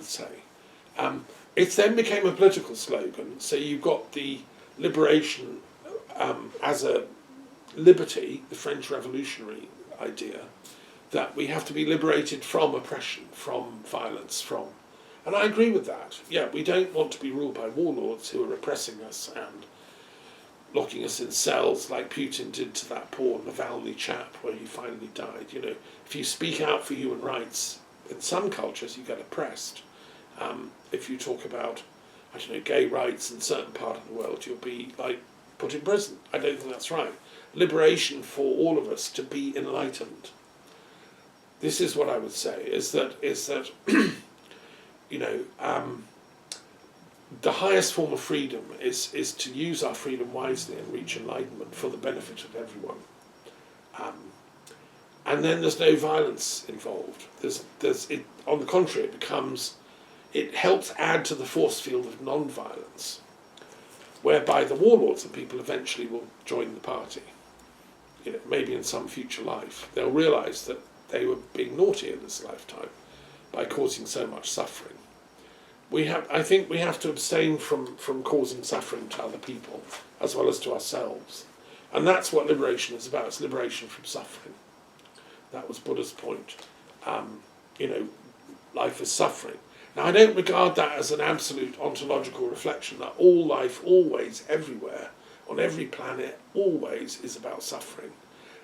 say. It then became a political slogan, so you've got the liberation as a liberty, the French revolutionary idea, that we have to be liberated from oppression, from violence, from... And I agree with that. Yeah, we don't want to be ruled by warlords who are oppressing us and locking us in cells like Putin did to that poor Navalny chap where he finally died. You know, if you speak out for human rights, in some cultures you get oppressed. If you talk about, I don't know, gay rights in a certain part of the world, you'll be like put in prison. I don't think that's right. Liberation for all of us to be enlightened. This is what I would say, is that you know, the highest form of freedom is to use our freedom wisely and reach enlightenment for the benefit of everyone. And then there's no violence involved. On the contrary, it helps add to the force field of non-violence, whereby the warlords and people eventually will join the party. You know, maybe in some future life. They'll realise that they were being naughty in this lifetime by causing so much suffering. I think we have to abstain from causing suffering to other people as well as to ourselves. And that's what liberation is about. It's liberation from suffering. That was Buddha's point. You know, life is suffering. Now, I don't regard that as an absolute ontological reflection that all life, always, everywhere, on every planet, always is about suffering.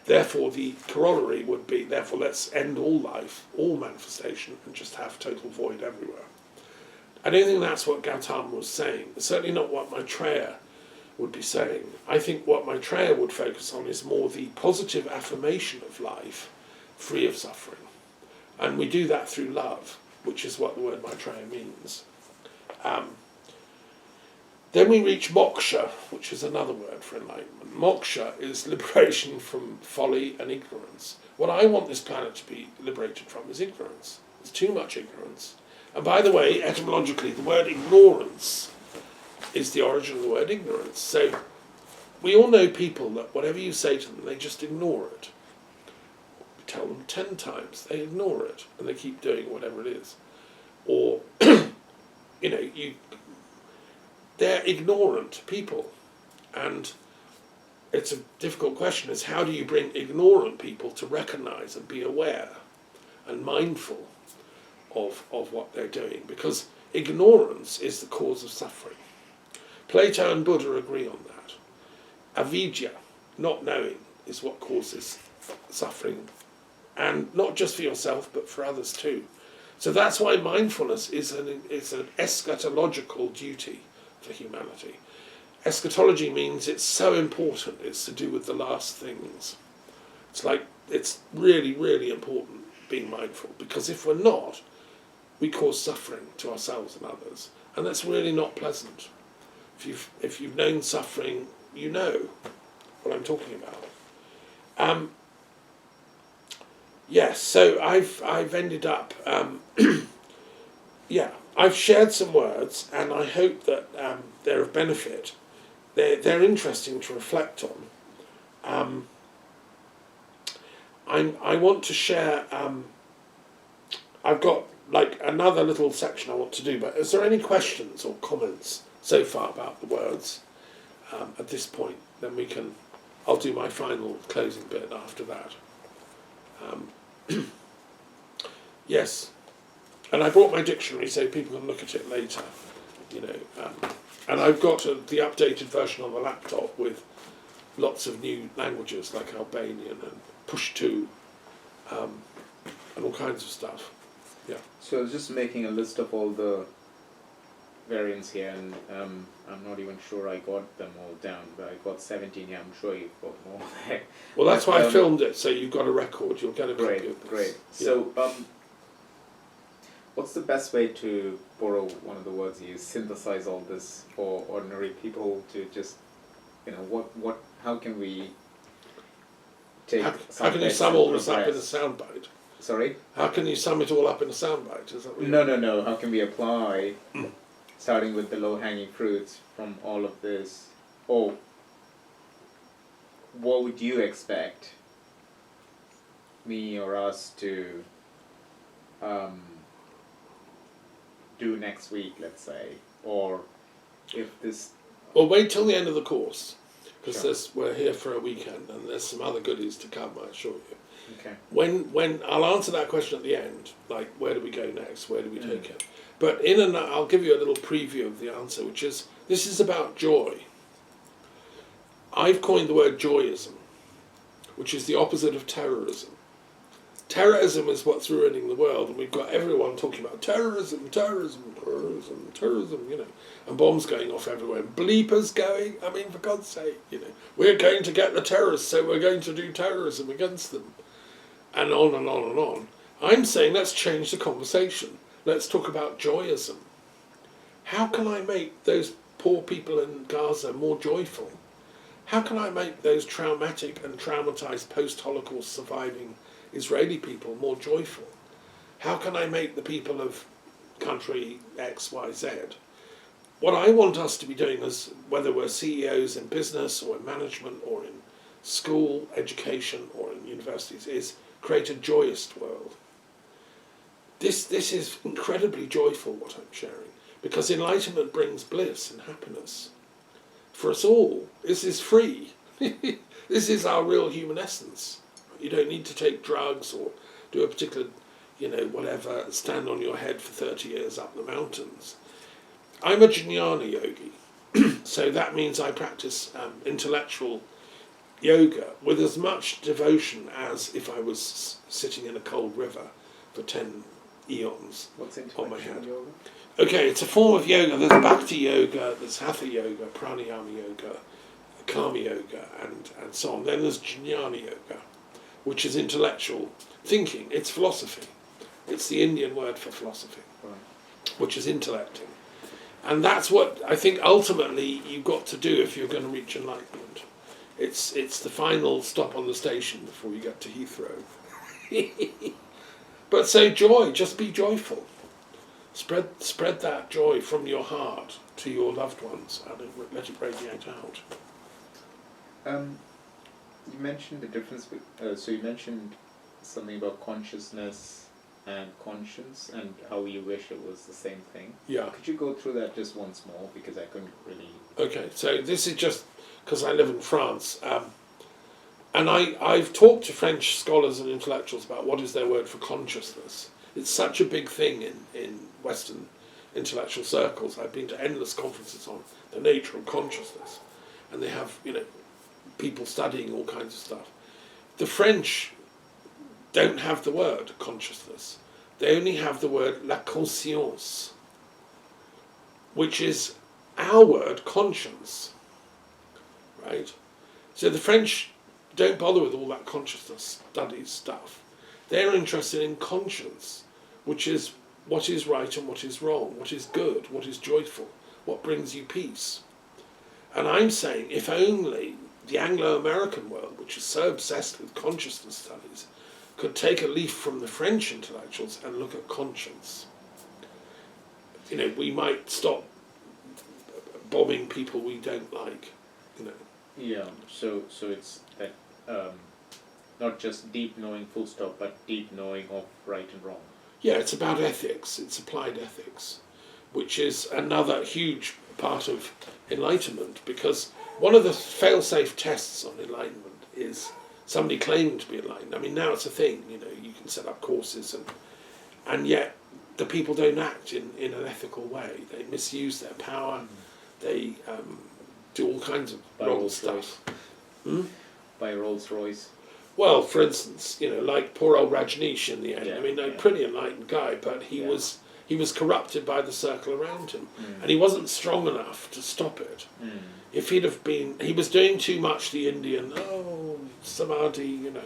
Therefore, the corollary would be, therefore, let's end all life, all manifestation, and just have total void everywhere. I don't think that's what Gautama was saying. It's certainly not what Maitreya would be saying. I think what Maitreya would focus on is more the positive affirmation of life, free of suffering. And we do that through love, which is what the word Maitreya means. Then we reach moksha, which is another word for enlightenment. Moksha is liberation from folly and ignorance. What I want this planet to be liberated from is ignorance. There's too much ignorance. And by the way, etymologically, the word ignorance is the origin of the word ignorance. So we all know people that whatever you say to them, they just ignore it. You tell them 10 times, they ignore it, and they keep doing whatever it is. Or, you know, they're ignorant people. And it's a difficult question, is how do you bring ignorant people to recognise and be aware and mindful of what they're doing? Because ignorance is the cause of suffering. Plato and Buddha agree on that. Avidya, not knowing, is what causes suffering, and not just for yourself but for others too. So that's why mindfulness is an eschatological duty for humanity. Eschatology means it's so important, it's to do with the last things. It's really, really important being mindful, because if we're not, we cause suffering to ourselves and others, and that's really not pleasant. If you've known suffering, you know what I'm talking about. Yes, so I've ended up, I've shared some words, and I hope that they're of benefit. They're interesting to reflect on. I want to share. I've got like another little section I want to do, but is there any questions or comments so far about the words at this point? Then I'll do my final closing bit after that. Yes, and I brought my dictionary so people can look at it later, you know, and I've got the updated version on the laptop with lots of new languages like Albanian and Pushtu and all kinds of stuff. Yeah. So I was just making a list of all the variants here, and I'm not even sure I got them all down, but I got 17 here. I'm sure you've got more there. Well, that's why I filmed it, so you've got a record. You'll get a copy of this. Great. Yeah. So, what's the best way to borrow one of the words you use, synthesize all this for ordinary people to just, you know, how can we take... How can you sum all this up in a soundbite? Sorry? How can you sum it all up in a soundbite? Is that what No. How can we apply, starting with the low-hanging fruits from all of this? Or what would you expect me or us to do next week, let's say, or if this... Well, wait till the end of the course, because Sure. we're here for a weekend, and there's some other goodies to come, I assure you. Okay. When I'll answer that question at the end, like where do we go next, where do we take it? But I'll give you a little preview of the answer, which is, this is about joy. I've coined the word joyism, which is the opposite of terrorism. Terrorism is what's ruining the world, and we've got everyone talking about terrorism, you know, and bombs going off everywhere, and bleepers going, I mean, for God's sake, you know, we're going to get the terrorists, so we're going to do terrorism against them, and on and on and on. I'm saying let's change the conversation. Let's talk about joyism. How can I make those poor people in Gaza more joyful? How can I make those traumatic and traumatized post-Holocaust surviving Israeli people more joyful? How can I make the people of country X, Y, Z? What I want us to be doing, is, whether we're CEOs in business or in management or in school, education or in universities, is create a joyous world. This is incredibly joyful, what I'm sharing, because enlightenment brings bliss and happiness for us all. This is free. This is our real human essence. You don't need to take drugs or do a particular, you know, whatever, stand on your head for 30 years up the mountains. I'm a jnana yogi, so that means I practice intellectual yoga with as much devotion as if I was sitting in a cold river for 10 eons. What's on my intellectual head. yoga? Okay, it's a form of yoga. There's bhakti yoga, there's hatha yoga, pranayama yoga, karma yoga, and so on. Then there's jnana yoga, which is intellectual thinking. It's philosophy. It's the Indian word for philosophy, Right. which is intellecting. And that's what I think ultimately you've got to do if you're going to reach enlightenment. It's the final stop on the station before you get to Heathrow. But so joy, just be joyful. Spread that joy from your heart to your loved ones and let it radiate out. You mentioned the difference so you mentioned something about consciousness and conscience and how you wish it was the same thing. Yeah. Could you go through that just once more, because I couldn't really... Okay, so this is just because I live in France, and I've talked to French scholars and intellectuals about what is their word for consciousness. It's such a big thing in Western intellectual circles. I've been to endless conferences on the nature of consciousness, and they have, you know, people studying all kinds of stuff. The French don't have the word consciousness. They only have the word la conscience, which is our word conscience, right? So the French don't bother with all that consciousness studies stuff. They're interested in conscience, which is what is right and what is wrong, what is good, what is joyful, what brings you peace. And I'm saying, if only the Anglo-American world, which is so obsessed with consciousness studies, could take a leaf from the French intellectuals and look at conscience. You know, we might stop bombing people we don't like, you know. Yeah, so it's that not just deep knowing full stop, but deep knowing of right and wrong. Yeah, it's about ethics, it's applied ethics, which is another huge part of enlightenment, because one of the fail-safe tests on enlightenment is somebody claiming to be enlightened. I mean, now it's a thing, you know, you can set up courses, and yet the people don't act in an ethical way. They misuse their power, they do all kinds of wrong stuff. By Rolls-Royce. Well, for instance, you know, like poor old Rajneesh in the end. Yeah, I mean, a yeah. pretty enlightened guy, but he was corrupted by the circle around him, and he wasn't strong enough to stop it. If he'd have been, he was doing too much the Indian, samadhi, you know,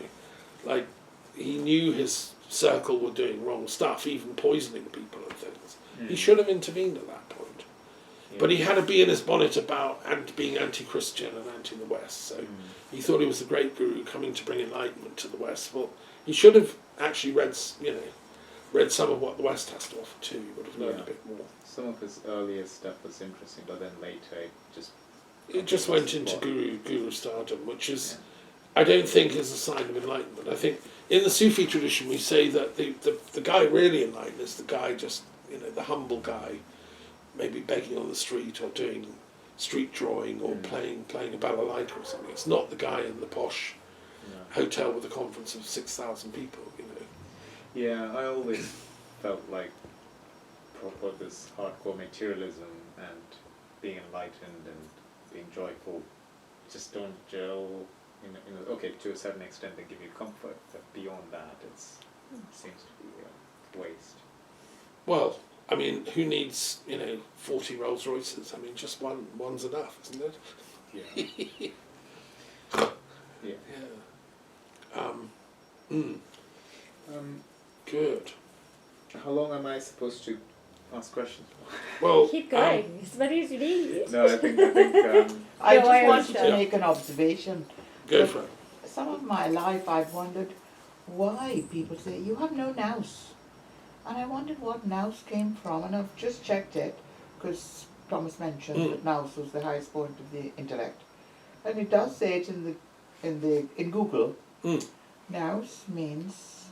like he knew his circle were doing wrong stuff, even poisoning people and things. He should have intervened at that point. Yeah. But he had to be in his bonnet about being anti-Christian and anti the West, so he thought he was the great guru coming to bring enlightenment to the West. Well, he should have actually read some of what the West has to offer too. He would have learned a bit more. Some of his earlier stuff was interesting, but then later it just went into guru stardom, which is, I don't think is a sign of enlightenment. I think in the Sufi tradition we say that the guy really enlightened is the guy just you know, the humble guy, maybe begging on the street or doing street drawing or playing a balalaika or something. It's not the guy in the posh hotel with a conference of 6,000 people, you know. Yeah, I always felt like proper this hardcore materialism and being enlightened and being joyful just don't gel. Okay, to a certain extent they give you comfort, but beyond that it seems to be a waste. Well, I mean, who needs, you know, 40 Rolls Royces? I mean, just one's enough, isn't it? Yeah. Good. How long am I supposed to ask questions? Well, Keep going. As many as you need. No, I think I No, just I wanted to understand. make an observation. go for it. Some of my life I've wondered why people say, you have no nous. And I wondered what nous came from, and I've just checked it, because Thomas mentioned that nous was the highest point of the intellect. And it does say it in Google. Nous means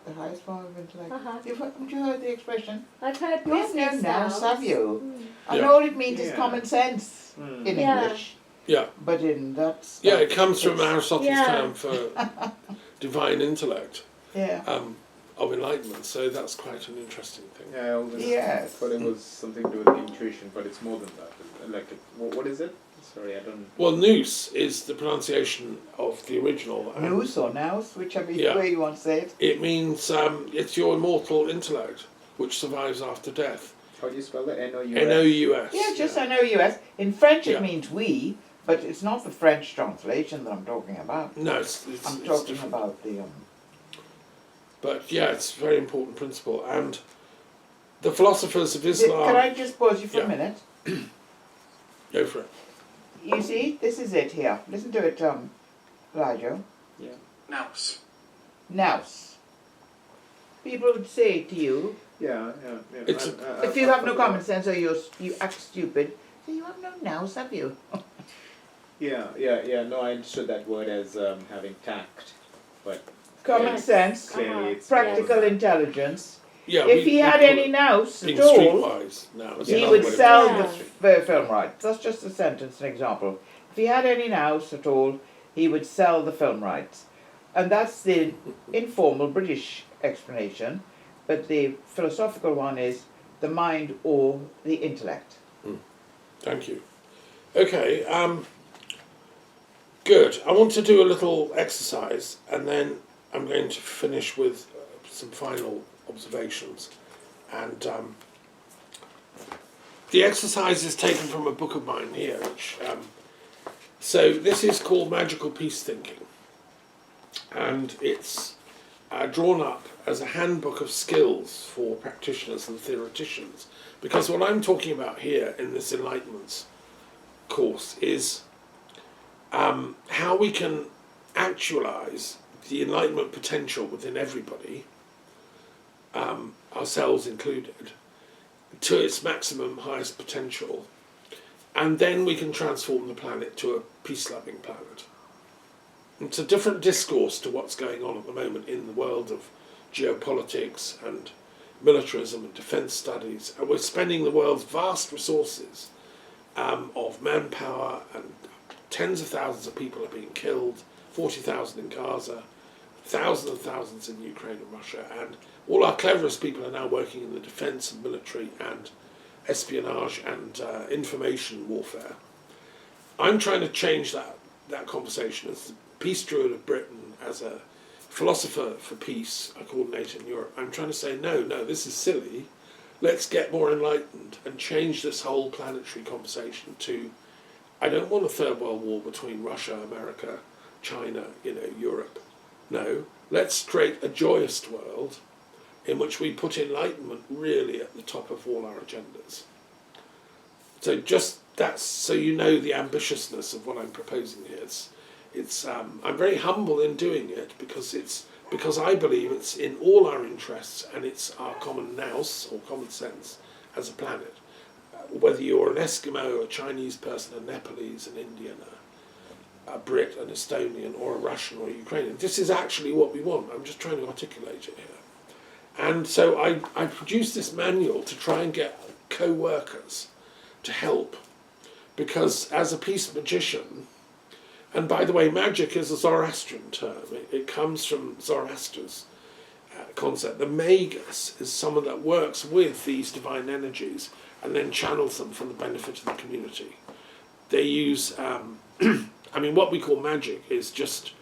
the highest form of intellect. Haven't you heard the expression? I've heard You have no business nous, have you? And Yeah. all it means is Yeah. common sense in Yeah. English. Yeah. But in that stuff, Yeah, it comes from it's- Aristotle's Yeah. term for divine intellect Yeah. of enlightenment, so that's quite an interesting thing. I always Yes. thought it was something to do with intuition, but it's more than that. Like, what is it? Sorry, I don't. Well, nous is the pronunciation of the original. and Nous or nous, whichever Yeah. way you want to say it. It means it's your immortal intellect, which survives after death. How do you spell it? N-O-U-S? N-O-U-S. Yeah, just I know US. In French Yeah. it means we, but it's not the French translation that I'm talking about. No, it's I'm it's talking different. about the But yeah, it's a very important principle. And the philosophers of Can Islam... I just pause you for Yeah. a minute? Go for it. You see, this is it here. Listen to it, Elijah. Yeah. Nous. Nous. People would say to you, Yeah. It's if you have no common sense or you act stupid, say you have no nous, have you? Yeah. No, I understood that word as having tact, but Common Yes. sense, clearly it's practical more than intelligence. Yeah, If he had any nous being at all, streetwise now. is he another would way of sell putting Yeah. the film rights. That's just a sentence, an example. If he had any nous at all, he would sell the film rights. And that's the informal British explanation, but the philosophical one is the mind or the intellect. Thank you. Okay, good. I want to do a little exercise and then I'm going to finish with some final observations. And the exercise is taken from a book of mine here. So this is called Magical Peace Thinking. And it's drawn up as a handbook of skills for practitioners and theoreticians. Because what I'm talking about here in this Enlightenments course is how we can actualize the Enlightenment potential within everybody, ourselves included, to its maximum highest potential, and then we can transform the planet to a peace-loving planet. It's a different discourse to what's going on at the moment in the world of geopolitics and militarism and defence studies, and we're spending the world's vast resources of manpower, and tens of thousands of people are being killed, 40,000 in Gaza, thousands and thousands in Ukraine and Russia, and all our cleverest people are now working in the defence and military and espionage and information warfare. I'm trying to change that conversation as the peace druid of Britain, as a philosopher for peace, I coordinate in Europe. I'm trying to say, no, this is silly. Let's get more enlightened and change this whole planetary conversation to, I don't want a third world war between Russia, America, China, Europe. No, let's create a joyous world in which we put enlightenment really at the top of all our agendas. So just that's so you know the ambitiousness of what I'm proposing here. I'm very humble in doing it because I believe it's in all our interests and it's our common nous or common sense as a planet. Whether you're an Eskimo, a Chinese person, a Nepalese, an Indian, a Brit, an Estonian, or a Russian or a Ukrainian, this is actually what we want. I'm just trying to articulate it here. And so I produced this manual to try and get co-workers to help, because as a peace magician, and by the way, magic is a Zoroastrian term. It comes from Zoroaster's concept. The magus is someone that works with these divine energies and then channels them for the benefit of the community. They use, I mean, what we call magic is just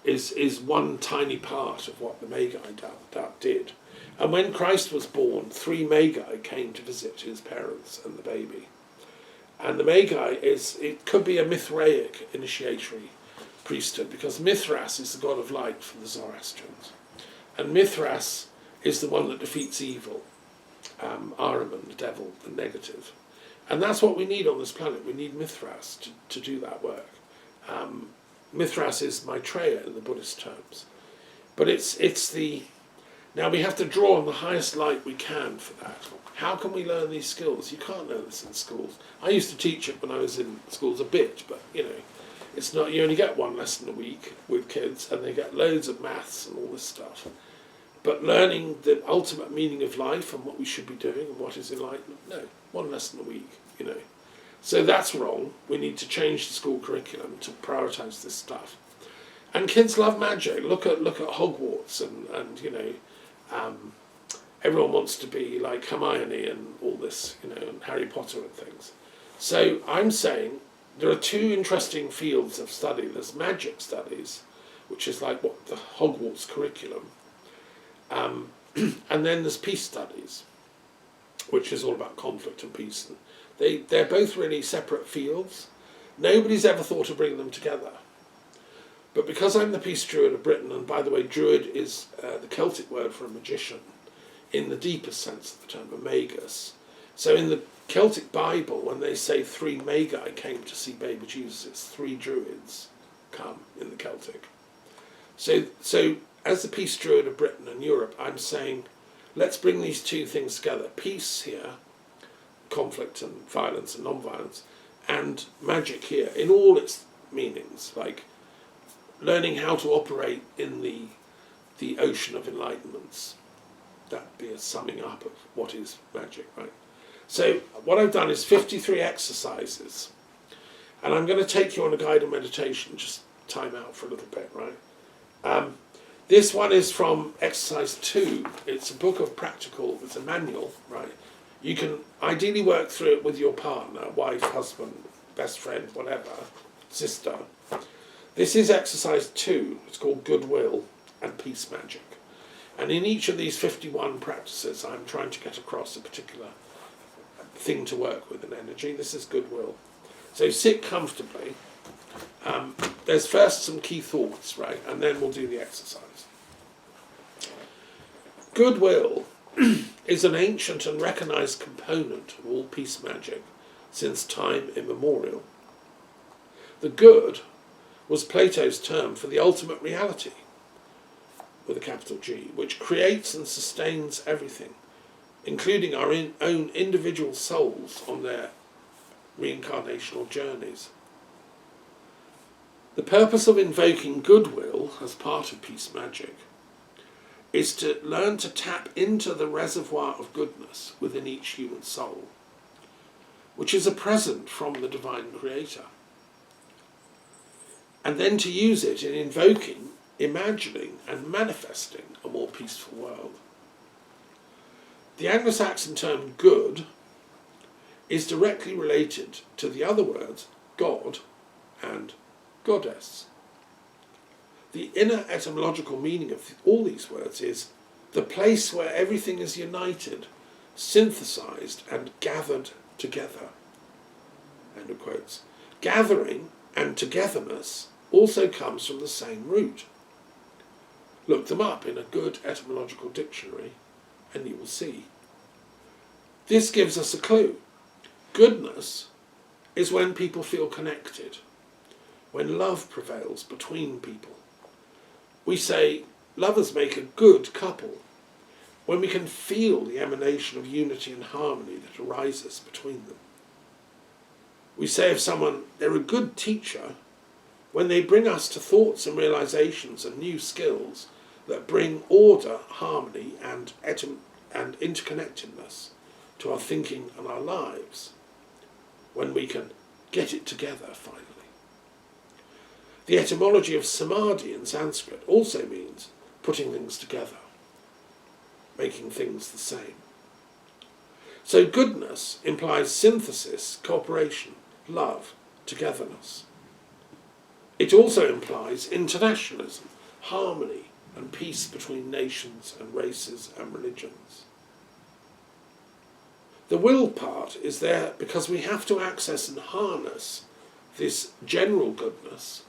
is one tiny part of what the Magi did. And when Christ was born, 3 Magi came to visit his parents and the baby. And the Magi it could be a Mithraic initiatory priesthood, because Mithras is the god of light for the Zoroastrians. And Mithras is the one that defeats evil, Ahriman, the devil, the negative. And that's what we need on this planet. We need Mithras to do that work. Mithras is Maitreya in the Buddhist terms. But it's the... Now we have to draw on the highest light we can for that. How can we learn these skills? You can't learn this in schools. I used to teach it when I was in schools a bit, but it's not, you only get 1 lesson a week with kids and they get loads of maths and all this stuff. But learning the ultimate meaning of life and what we should be doing and what is enlightenment, no, 1 lesson a week, So that's wrong. We need to change the school curriculum to prioritise this stuff. And kids love magic. Look at Hogwarts and everyone wants to be like Hermione and all this, and Harry Potter and things. So I'm saying there are 2 interesting fields of study. There's magic studies, which is like what the Hogwarts curriculum, and then there's peace studies, which is all about conflict and peace. And they're both really separate fields. Nobody's ever thought of bringing them together. But because I'm the Peace Druid of Britain, and by the way, Druid is the Celtic word for a magician, in the deepest sense of the term, a magus. So in the Celtic Bible, when they say 3 Magi came to see baby Jesus, it's 3 Druids come in the Celtic. So as the Peace Druid of Britain and Europe, I'm saying, let's bring these 2 things together. Peace here, conflict and violence and non-violence, and magic here, in all its meanings, like learning how to operate in the ocean of enlightenments. That'd be a summing up of what is magic, right? So what I've done is 53 exercises, and I'm going to take you on a guided meditation, just time out for a little bit, right? This one is from exercise 2. It's a book of practical, it's a manual, right? You can ideally work through it with your partner, wife, husband, best friend, whatever, sister. This is exercise 2. It's called Goodwill and Peace Magic. And in each of these 51 practices, I'm trying to get across a particular thing to work with, an energy. This is goodwill. So sit comfortably. There's first some key thoughts, right? And then we'll do the exercise. Goodwill is an ancient and recognised component of all peace magic since time immemorial. The good was Plato's term for the ultimate reality, with a capital G, which creates and sustains everything, including our own individual souls on their reincarnational journeys. The purpose of invoking goodwill as part of peace magic is to learn to tap into the reservoir of goodness within each human soul, which is a present from the divine creator, and then to use it in invoking, imagining and manifesting a more peaceful world. The Anglo-Saxon term good is directly related to the other words God and goddess. The inner etymological meaning of all these words is the place where everything is united, synthesized and gathered together. End of quotes. Gathering and togetherness also comes from the same root. Look them up in a good etymological dictionary and you will see. This gives us a clue. Goodness is when people feel connected, when love prevails between people. We say lovers make a good couple when we can feel the emanation of unity and harmony that arises between them. We say of someone, they're a good teacher when they bring us to thoughts and realizations and new skills that bring order, harmony and interconnectedness to our thinking and our lives when we can get it together finally. The etymology of samadhi in Sanskrit also means putting things together, making things the same. So goodness implies synthesis, cooperation, love, togetherness. It also implies internationalism, harmony and peace between nations and races and religions. The will part is there because we have to access and harness this general goodness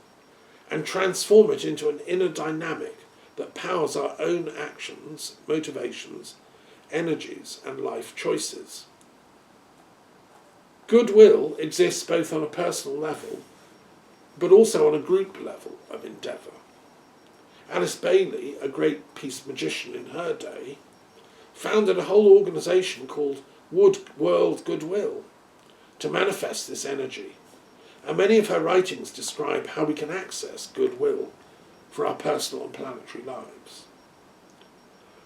and transform it into an inner dynamic that powers our own actions, motivations, energies and life choices. Goodwill exists both on a personal level but also on a group level of endeavour. Alice Bailey, a great peace magician in her day, founded a whole organisation called World Goodwill to manifest this energy, and many of her writings describe how we can access goodwill for our personal and planetary lives.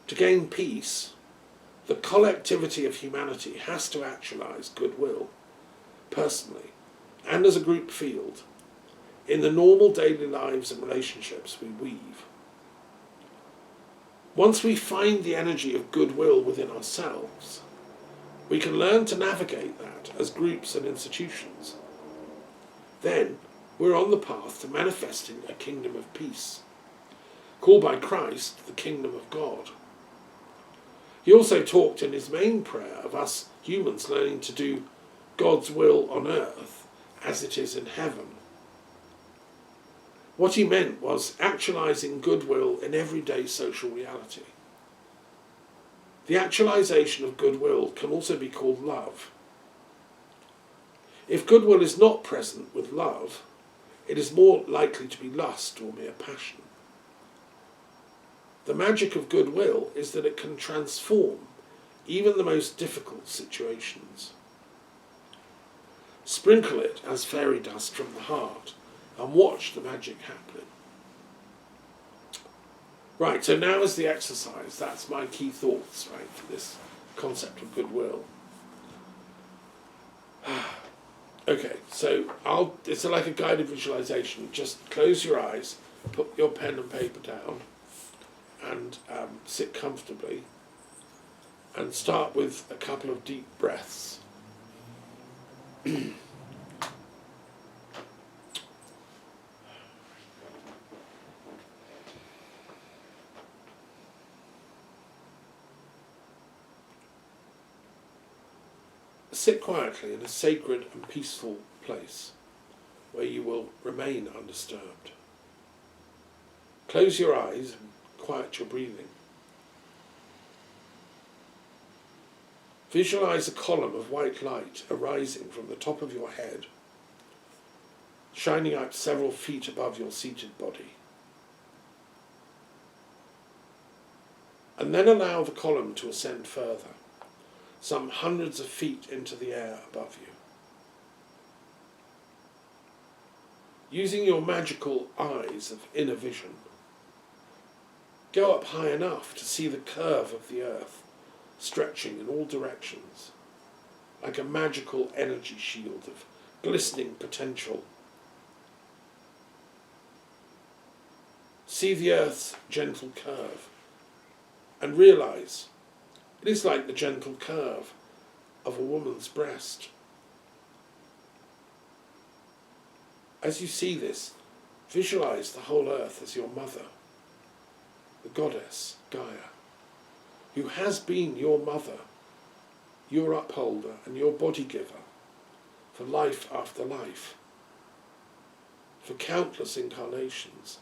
To gain peace, the collectivity of humanity has to actualise goodwill, personally, and as a group field, in the normal daily lives and relationships we weave. Once we find the energy of goodwill within ourselves, we can learn to navigate that as groups and institutions. Then we're on the path to manifesting a kingdom of peace, called by Christ the kingdom of God. He also talked in his main prayer of us humans learning to do God's will on earth as it is in heaven. What he meant was actualising goodwill in everyday social reality. The actualisation of goodwill can also be called love. If goodwill is not present with love, it is more likely to be lust or mere passion. The magic of goodwill is that it can transform even the most difficult situations. Sprinkle it as fairy dust from the heart and watch the magic happening. Right, so now is the exercise. That's my key thoughts, right, for this concept of goodwill. Okay, so it's like a guided visualization. Just close your eyes, put your pen and paper down, and sit comfortably, and start with a couple of deep breaths. Sit quietly in a sacred and peaceful place where you will remain undisturbed. Close your eyes and quiet your breathing. Visualize a column of white light arising from the top of your head, shining out several feet above your seated body. And then allow the column to ascend further, some hundreds of feet into the air above you. Using your magical eyes of inner vision, go up high enough to see the curve of the earth stretching in all directions, like a magical energy shield of glistening potential. See the earth's gentle curve and realize it is like the gentle curve of a woman's breast. As you see this, visualize the whole earth as your mother, the goddess Gaia, who has been your mother, your upholder and your body giver for life after life, for countless incarnations.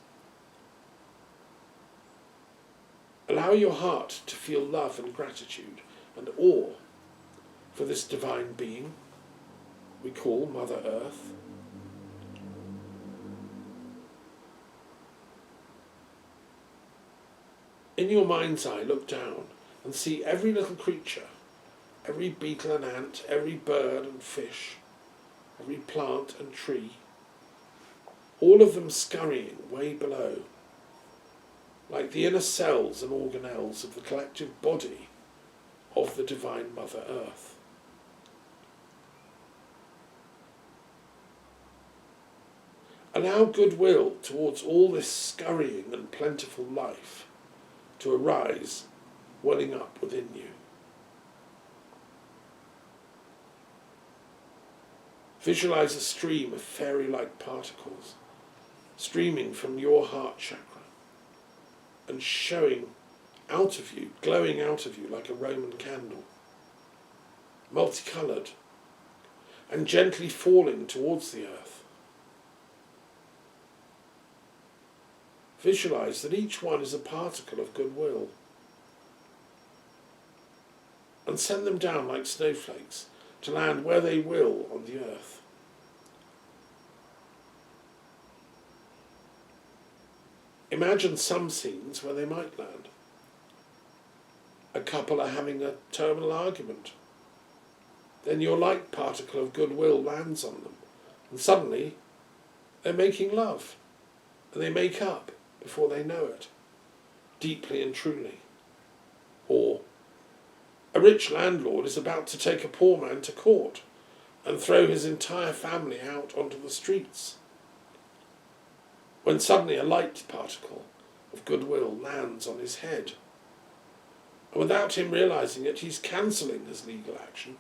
Allow your heart to feel love and gratitude and awe for this divine being we call Mother Earth. In your mind's eye, look down and see every little creature, every beetle and ant, every bird and fish, every plant and tree, all of them scurrying way below, like the inner cells and organelles of the collective body of the Divine Mother Earth. Allow goodwill towards all this scurrying and plentiful life to arise, welling up within you. Visualize a stream of fairy-like particles streaming from your heart chakra and showing out of you, glowing out of you like a Roman candle, multicoloured and gently falling towards the earth. Visualize that each one is a particle of goodwill and send them down like snowflakes to land where they will on the earth. Imagine some scenes where they might land. A couple are having a terminal argument. Then your light particle of goodwill lands on them, and suddenly they're making love, and they make up before they know it, deeply and truly. Or a rich landlord is about to take a poor man to court and throw his entire family out onto the streets, when suddenly a light particle of goodwill lands on his head. And without him realising it, he's cancelling his legal action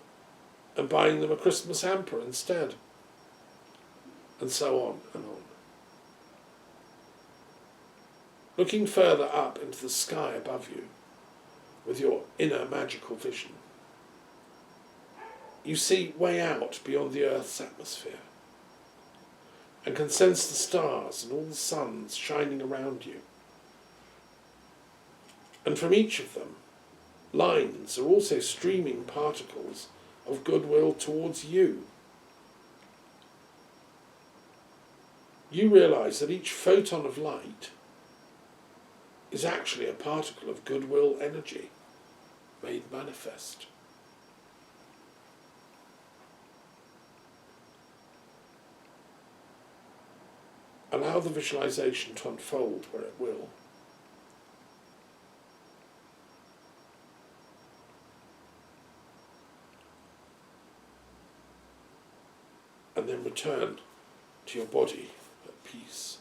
and buying them a Christmas hamper instead. And so on and on. Looking further up into the sky above you with your inner magical vision, you see way out beyond the Earth's atmosphere and can sense the stars and all the suns shining around you. And from each of them, lines are also streaming particles of goodwill towards you. You realise that each photon of light is actually a particle of goodwill energy made manifest. Allow the visualization to unfold where it will. And then return to your body at peace.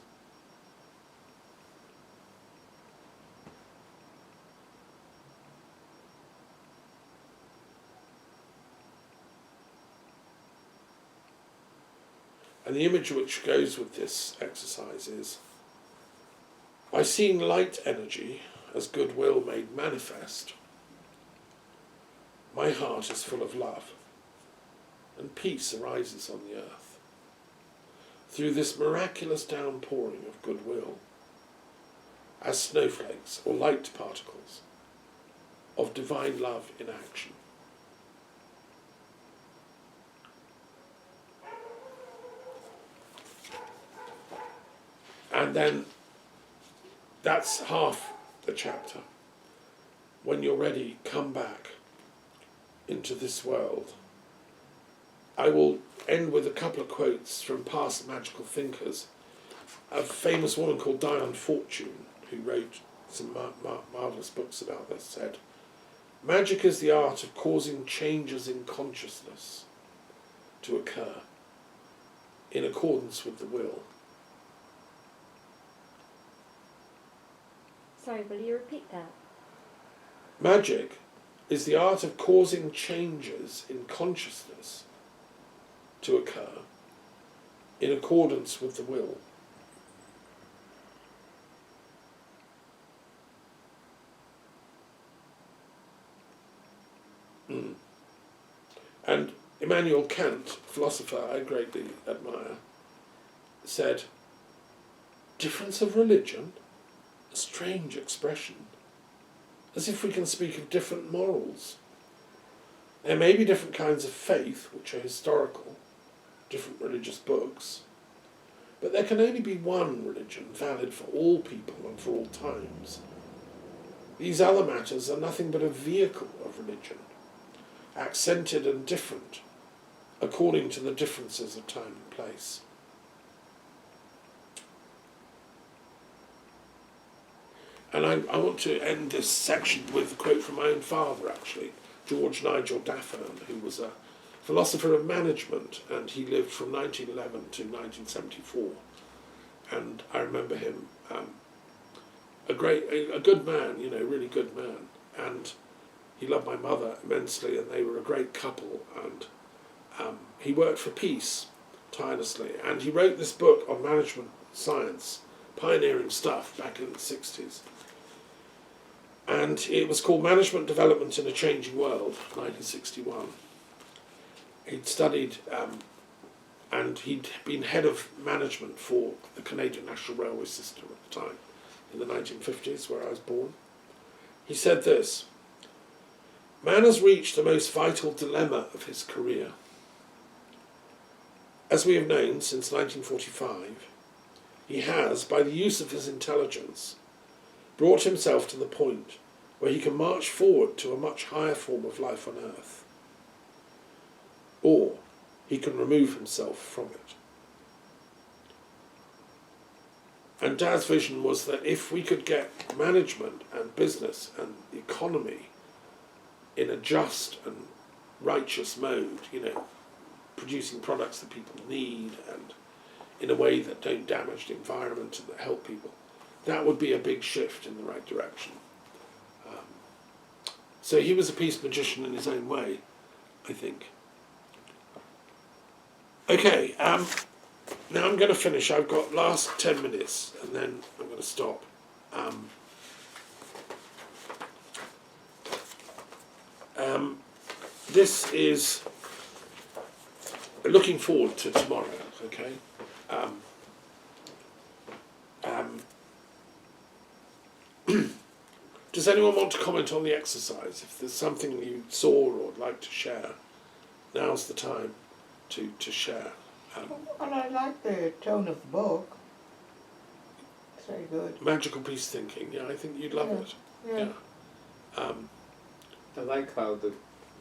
And the image which goes with this exercise is, by seeing light energy as goodwill made manifest, my heart is full of love, and peace arises on the earth through this miraculous downpouring of goodwill as snowflakes or light particles of divine love in action. And then that's half the chapter. When you're ready, come back into this world. I will end with a couple of quotes from past magical thinkers. A famous woman called Diane Fortune, who wrote some marvellous books about this, said, "Magic is the art of causing changes in consciousness to occur in accordance with the will." Sorry, will you repeat that? Magic is the art of causing changes in consciousness to occur in accordance with the will. And Immanuel Kant, philosopher I greatly admire, said, "Difference of religion? A strange expression, as if we can speak of different morals. There may be different kinds of faith, which are historical, different religious books, but there can only be one religion valid for all people and for all times. These other matters are nothing but a vehicle of religion, accented and different according to the differences of time and place." And I want to end this section with a quote from my own father, actually, George Nigel Daffern, who was a philosopher of management, and he lived from 1911 to 1974. And I remember him, a good man, really good man. And he loved my mother immensely, and they were a great couple. And he worked for peace tirelessly, and he wrote this book on management science, pioneering stuff back in the 60s. And it was called Management Development in a Changing World, 1961. He'd studied, and he'd been head of management for the Canadian National Railway System at the time, in the 1950s, where I was born. He said this: "Man has reached the most vital dilemma of his career. As we have known since 1945, he has, by the use of his intelligence, brought himself to the point where he can march forward to a much higher form of life on earth, or he can remove himself from it." And Dad's vision was that if we could get management and business and the economy in a just and righteous mode, producing products that people need and in a way that don't damage the environment and that help people, that would be a big shift in the right direction. So he was a peace magician in his own way, I think. Okay, now I'm going to finish. I've got last 10 minutes and then I'm going to stop. This is looking forward to tomorrow, okay? Does anyone want to comment on the exercise? If there's something you saw or would like to share, now's the time to share. Well, I like the tone of the book. It's very good. Magical peace thinking, I think you'd love it. Yeah. I like how the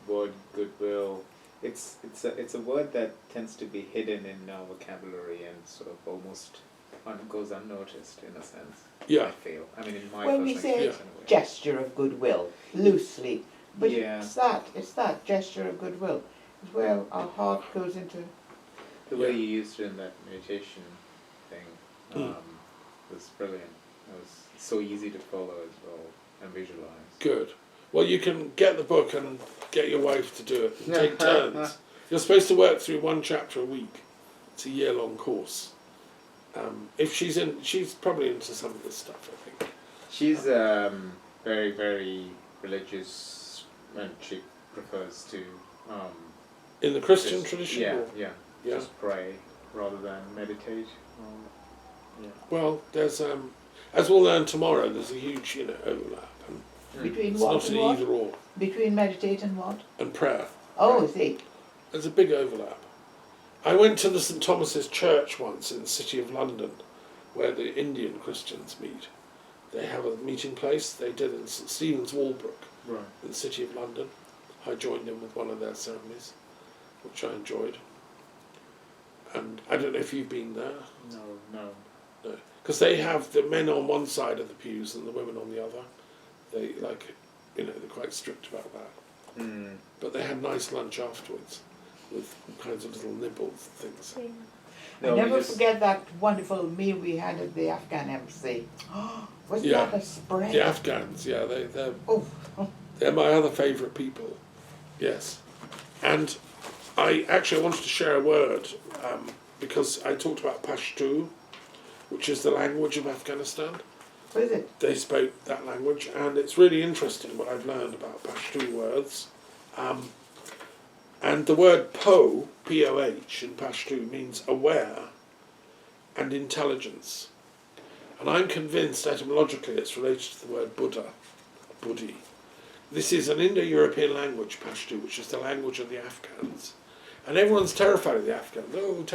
word goodwill, it's a word that tends to be hidden in our vocabulary and sort of almost goes unnoticed in a sense. Yeah. I feel. I mean, in my When we first say experience anyway. gesture of goodwill, loosely, but Yeah. it's that gesture of goodwill. It's where our heart goes into. The way you used it in that meditation thing was brilliant. It was so easy to follow as well and visualize. Good. Well, you can get the book and get your wife to do it and take turns. You're supposed to work through one chapter a week. It's a year-long course. If she's probably into some of this stuff, I think. She's very, very religious, and she prefers to In the Christian just, tradition? yeah, just pray rather than meditate. Well, there's as we'll learn tomorrow, there's a huge overlap, and Between it's what not and an what? either or. Between meditate and what? And prayer. Oh, I see. There's a big overlap. I went to the St Thomas's Church once in the city of London, where the Indian Christians meet. They have a meeting place. They did in St Stephen's Walbrook, Right. in the city of London. I joined in with one of their ceremonies, which I enjoyed. And I don't know if you've been there. No. No, because they have the men on one side of the pews and the women on the other. They they're quite strict about that. But they had nice lunch afterwards, with all kinds of little nibbles and things. No, I we never just- forget that wonderful meal we had at the Afghan embassy. Wasn't Yeah. that a spread? The Afghans, Oh, they're my other favourite people. Yes, and I wanted to share a word because I talked about Pashto, which is the language of Afghanistan. what is it? They spoke that language, and it's really interesting what I've learned about Pashto words. And the word po, P-O-H, in Pashto means aware and intelligence. And I'm convinced etymologically it's related to the word Buddha, Buddhi. This is an Indo-European language, Pashto, which is the language of the Afghans. And everyone's terrified of the Afghans. Oh,